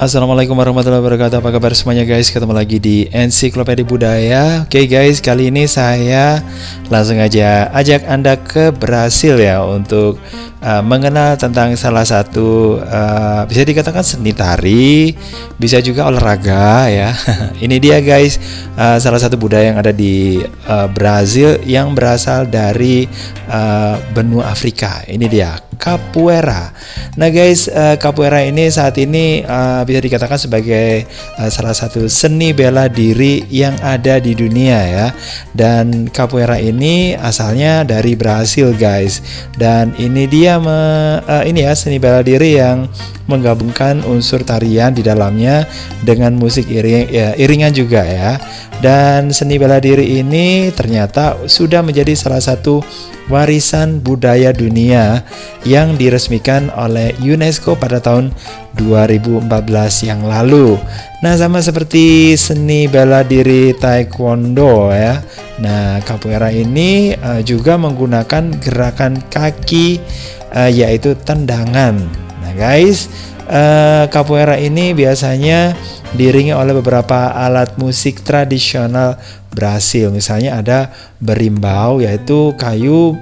Assalamualaikum warahmatullahi wabarakatuh. Apa kabar semuanya guys? Ketemu lagi di Ensiklopedia Budaya. Oke guys, kali ini saya langsung aja ajak Anda ke Brasil ya untuk mengenal tentang salah satu bisa dikatakan seni tari, bisa juga olahraga ya. Ini dia guys, salah satu budaya yang ada di Brasil yang berasal dari benua Afrika. Ini dia Capoeira. Nah guys, Capoeira ini saat ini bisa dikatakan sebagai salah satu seni bela diri yang ada di dunia ya. Dan Capoeira ini asalnya dari Brasil guys. Dan ini dia ini ya seni bela diri yang menggabungkan unsur tarian di dalamnya dengan musik iringan juga ya. Dan seni bela diri ini ternyata sudah menjadi salah satu warisan budaya dunia yang diresmikan oleh UNESCO pada tahun 2014 yang lalu. Nah, sama seperti seni bela diri taekwondo ya. Nah, Capoeira ini juga menggunakan gerakan kaki yaitu tendangan. Nah, guys, Capoeira ini biasanya diiringi oleh beberapa alat musik tradisional Brasil. Misalnya ada berimbau, yaitu kayu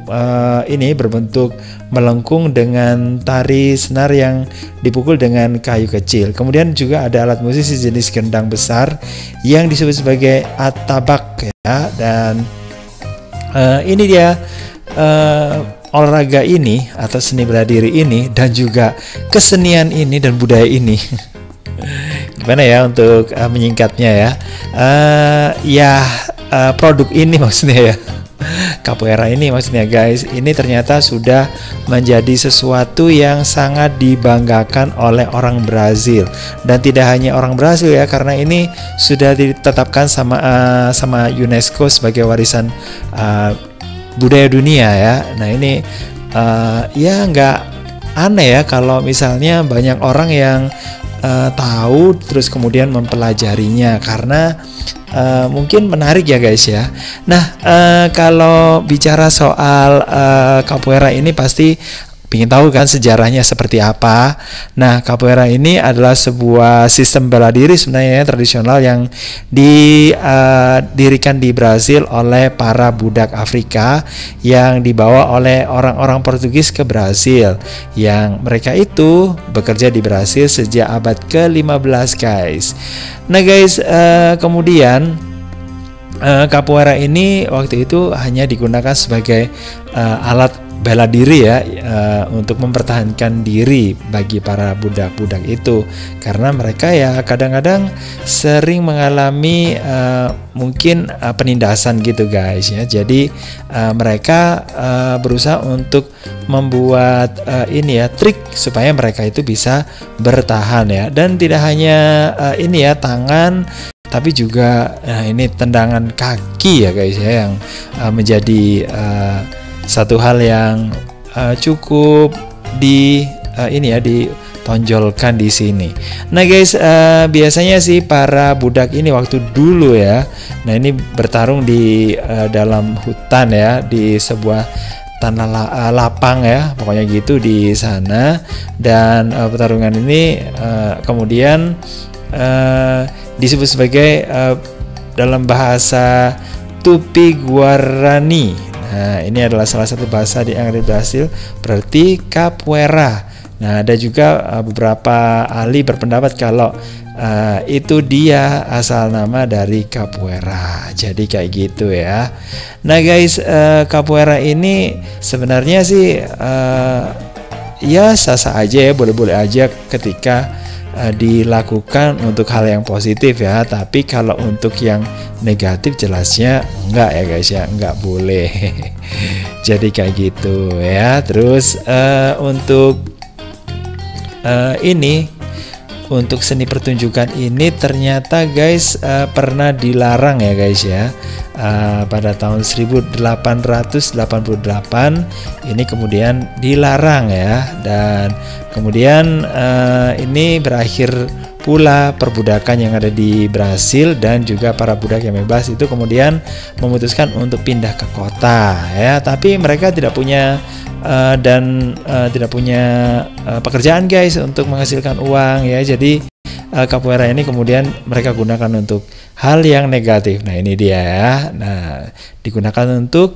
ini berbentuk melengkung dengan tari senar yang dipukul dengan kayu kecil. Kemudian juga ada alat musik sejenis gendang besar yang disebut sebagai atabak ya. Dan ini dia olahraga ini atau seni bela diri ini dan juga kesenian ini dan budaya ini. Gimana ya untuk menyingkatnya ya, produk ini maksudnya ya, Capoeira ini maksudnya guys, ini ternyata sudah menjadi sesuatu yang sangat dibanggakan oleh orang Brazil. Dan tidak hanya orang Brazil ya, karena ini sudah ditetapkan sama UNESCO sebagai warisan budaya dunia ya. Nah ini ya nggak aneh ya kalau misalnya banyak orang yang tahu terus kemudian mempelajarinya, karena mungkin menarik ya guys ya. Nah, kalau bicara soal Capoeira ini pasti ingin tahu kan sejarahnya seperti apa. Nah, Capoeira ini adalah sebuah sistem bela diri sebenarnya tradisional yang didirikan di Brasil oleh para budak Afrika yang dibawa oleh orang-orang Portugis ke Brasil, yang mereka itu bekerja di Brasil sejak abad ke-15 guys. Nah guys, kemudian Capoeira ini waktu itu hanya digunakan sebagai alat bela diri ya, untuk mempertahankan diri bagi para budak-budak itu, karena mereka ya kadang-kadang sering mengalami mungkin penindasan gitu guys ya. Jadi mereka berusaha untuk membuat ini ya trik supaya mereka itu bisa bertahan ya. Dan tidak hanya ini ya tangan, tapi juga ini tendangan kaki ya guys ya, yang menjadi satu hal yang cukup ditonjolkan di sini. Nah guys, biasanya sih para budak ini waktu dulu ya, nah ini bertarung di dalam hutan ya, di sebuah tanah lapang ya, pokoknya gitu di sana. Dan pertarungan ini kemudian disebut sebagai dalam bahasa Tupi Guarani. Nah, ini adalah salah satu bahasa yang ada di Brasil, berarti Capoeira. Nah, ada juga beberapa ahli berpendapat kalau itu dia asal nama dari Capoeira. Jadi kayak gitu ya. Nah guys, Capoeira ini sebenarnya sih ya sah-sah aja ya, boleh-boleh aja ketika dilakukan untuk hal yang positif ya. Tapi kalau untuk yang negatif jelasnya enggak ya guys ya, enggak boleh. Jadi kayak gitu ya. Terus untuk ini, untuk seni pertunjukan ini ternyata guys pernah dilarang ya guys ya, pada tahun 1888 ini kemudian dilarang ya. Dan kemudian ini berakhir pula perbudakan yang ada di Brasil, dan juga para budak yang bebas itu kemudian memutuskan untuk pindah ke kota ya. Tapi mereka tidak punya tidak punya pekerjaan guys untuk menghasilkan uang ya. Jadi capoeira ini kemudian mereka gunakan untuk hal yang negatif. Nah ini dia ya. Nah digunakan untuk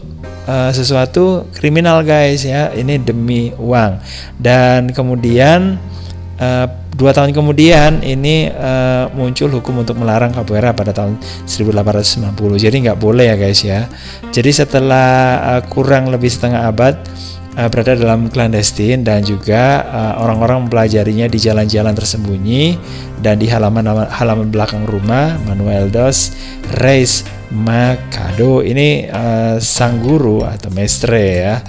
sesuatu kriminal guys ya. Ini demi uang. Dan kemudian 2 tahun kemudian ini muncul hukum untuk melarang capoeira pada tahun 1890. Jadi nggak boleh ya guys ya. Jadi setelah kurang lebih setengah abad berada dalam clandestine, dan juga orang-orang mempelajarinya di jalan-jalan tersembunyi dan di halaman belakang rumah. Manuel dos Reis Machado ini sang guru atau mestre ya,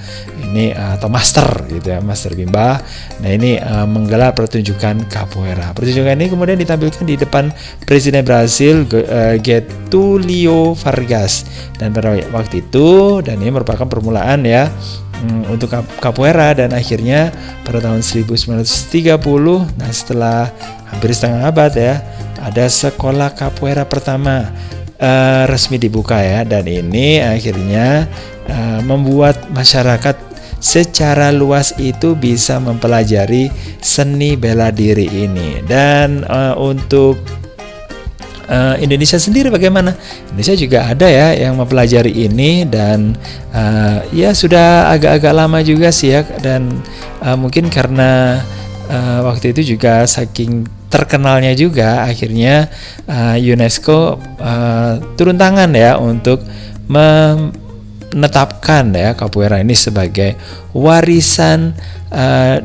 ini atau master gitu ya, master bimba. Nah ini menggelar pertunjukan capoeira. Pertunjukan ini kemudian ditampilkan di depan Presiden Brasil Getulio Vargas, dan pada waktu itu, dan ini merupakan permulaan ya untuk capoeira. Dan akhirnya pada tahun 1930, nah setelah hampir setengah abad ya, ada sekolah capoeira pertama resmi dibuka ya, dan ini akhirnya membuat masyarakat secara luas itu bisa mempelajari seni bela diri ini. Dan untuk Indonesia sendiri bagaimana? Indonesia juga ada ya yang mempelajari ini, dan ya sudah agak-agak lama juga sih ya, dan mungkin karena waktu itu juga saking terkenalnya juga, akhirnya UNESCO turun tangan ya untuk menetapkan ya capoeira ini sebagai warisan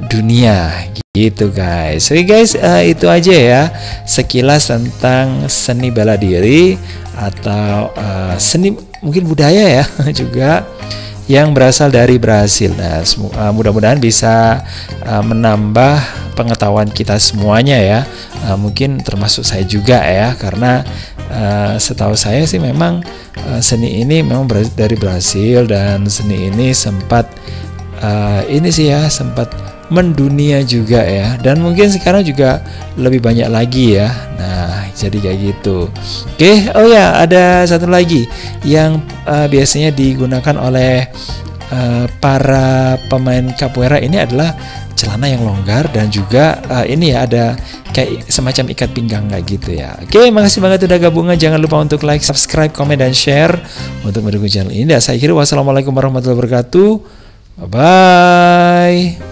dunia gitu guys. Oke guys, itu aja ya sekilas tentang seni bela diri atau seni mungkin budaya ya juga yang berasal dari Brasil. Nah, mudah-mudahan bisa menambah pengetahuan kita semuanya ya, mungkin termasuk saya juga ya, karena setahu saya sih memang seni ini memang dari Brasil, dan seni ini sempat sempat mendunia juga ya, dan mungkin sekarang juga lebih banyak lagi ya. Nah jadi kayak gitu. Oke, oh ya ada satu lagi yang biasanya digunakan oleh para pemain capoeira ini adalah celana yang longgar, dan juga ini ya ada kayak semacam ikat pinggang kayak gitu ya. Oke, makasih banget udah gabungan. Jangan lupa untuk like, subscribe, komen, dan share untuk mendukung channel ini. Dan saya kira wassalamualaikum warahmatullahi wabarakatuh. Bye bye.